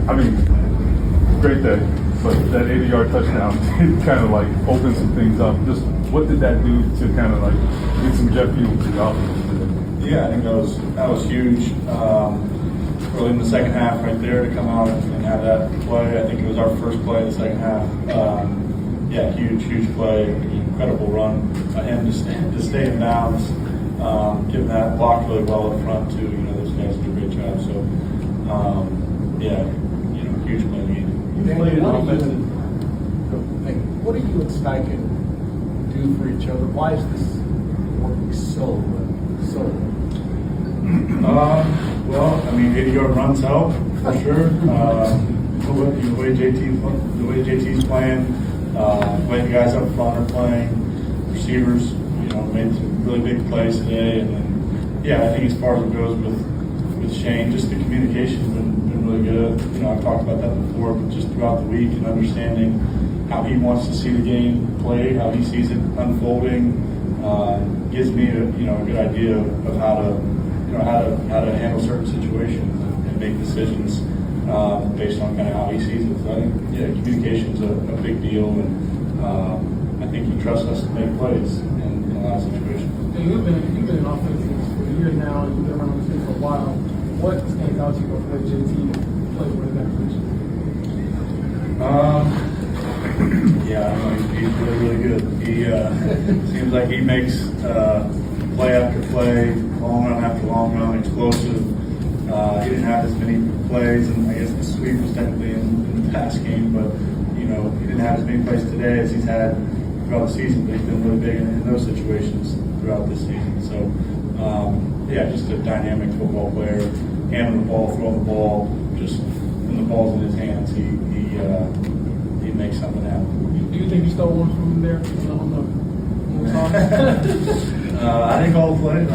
I mean, great day, but that 80-yard touchdown it kind of like opened some things up. Just what did that do to kind of like get some jet fuel to the offense? Yeah, I think that was huge. Early in the second half, right there, to come out and have that play. I think it was our first play in the second half. Yeah, huge play, incredible run by him to stay in bounds. Given that blocked really well up front too. Those guys did a great job. So yeah, huge play in the game. What are you expecting to do for each other? Why is this working so well? Well, I mean, 80-yard runs help for sure. The way JT's playing, the way the guys up front are playing, receivers, made some really big plays today, and then, yeah, I think as far as it goes with Shane, just the communication's been really good. I've talked about that before, but just throughout the week and understanding how he wants to see the game played, how he sees it unfolding, gives me a good idea of how to handle certain situations and make decisions based on kind of how he sees it. So I think communication's a big deal, and I think he trusts us to make plays in a lot of situations. You've been in offenses for years now, and you've been around this team for a while. What stands out to you about the way JT plays with that position? Yeah, I know he's really good. He seems like he makes play after play, long run after long run, explosive. He didn't have as many plays, and I guess the sweep was technically in the pass game, but he didn't have as many plays today as he's had throughout the season. But he's been really big in those situations throughout this season. So yeah, just a dynamic football player, handling the ball, throwing the ball. Just when the ball's in his hands, he makes something happen. Do you think you stole one from him there on the I think all the plays.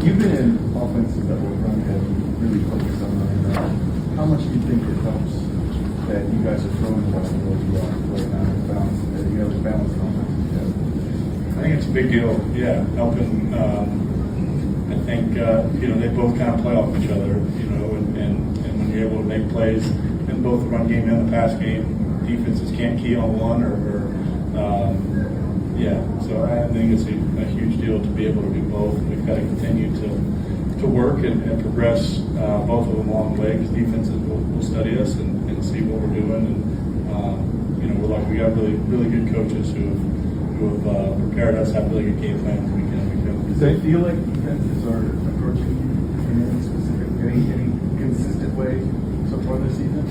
You've been in offenses that will run heavy, really focused on running around. How much do you think it helps that you guys are throwing the ball the way you are right now and balance that you have a balanced offense together? I think it's a big deal. Yeah, helping. I think they both kind of play off each other. And when you're able to make plays in both the run game and the pass game, defenses can't key on one yeah. So I think it's a huge deal to be able to do both. We've got to continue to work and progress both of them along the way, because defenses will study us and see what we're doing. And we're like, we got really good coaches who have prepared us, have really good game plans week in and week out. Does that feel like defenses are approaching you in any specific, any consistent way so far this season?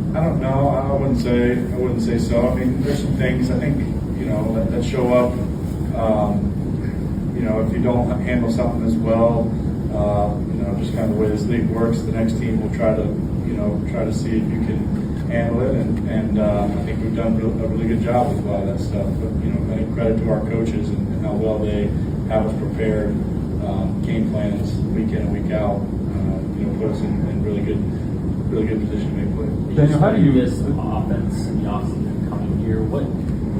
I don't know. I wouldn't say so. I mean, there's some things I think that show up. If you don't handle something as well, just kind of the way this league works, the next team will try to see if you can handle it. And I think we've done a really good job with a lot of that stuff. But I think credit to our coaches and how well they have us prepared, game plans week in and week out. Put us in really good position to make plays. Daniel, how do you miss offense in the offseason coming year? What do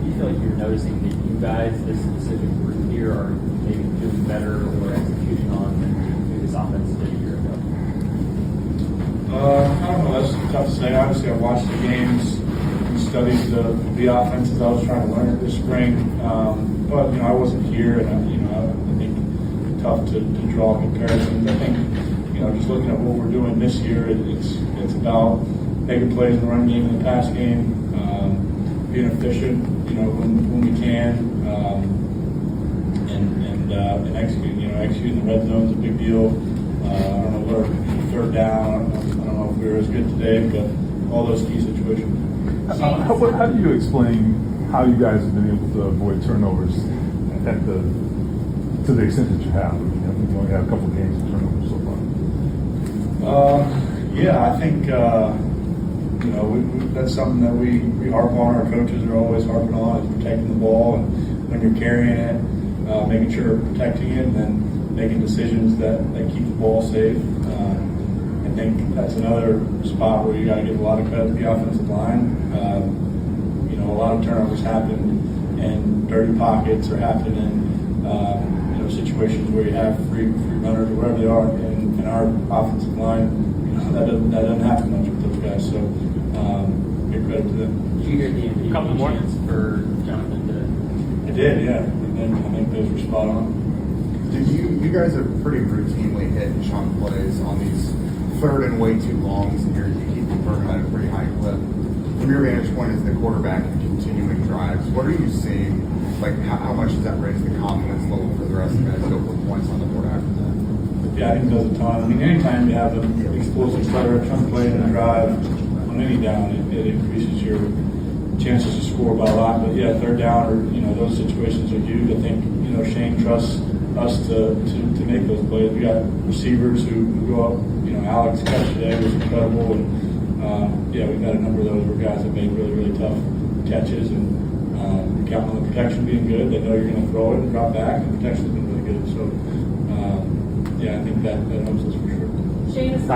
you feel like you're noticing that you guys, this specific group here, are maybe doing better or executing on than maybe this offense did a year ago? I don't know. That's tough to say. Obviously, I watched the games and studied the offenses I was trying to learn it this spring. But I wasn't here, and I think it's tough to draw comparisons. I think just looking at what we're doing this year, it's about making plays in the run game and the pass game, being efficient, when we can, and executing. Executing the red zone is a big deal. I don't know where third down. I don't know if we were as good today, but all those key situations. How do you explain how you guys have been able to avoid turnovers to the extent that you have? I mean, you only had a couple of games of turnovers so far. Yeah, I think that's something that we harp on. Our coaches are always harping on, is protecting the ball, and when you're carrying it, making sure you're protecting it, and then making decisions that keep the ball safe. I think that's another spot where you got to give a lot of credit to the offensive line. A lot of turnovers happen in dirty pockets or happen in situations where you have free runners or wherever they are, and our offensive line that doesn't happen much with those guys. So big credit to them. Did you hear the MVP Couple more. chance for Jonathan today? I did, yeah. And then I think those were spot on. Did you guys have pretty routinely hit chunk plays on these third and way too longs, and you keep converting at a pretty high clip. From your vantage point as the quarterback and continuing drives, what are you seeing? Like, how much does that raise the confidence level for the rest of the guys to put points on the board after that? Yeah, I think it does a ton. I mean, anytime you have an explosive starter, a chunk play and a drive on any down, it increases your chances to score by a lot. But yeah, third down or those situations are huge. I think Shane trusts us to make those plays. We got receivers who go up. Alex catch today was incredible, and we've got a number of those where guys have made really, really tough catches, and counting on the protection being good. They know you're going to throw it and drop back, and the protection's been really good. So I think that helps us for sure. Shane is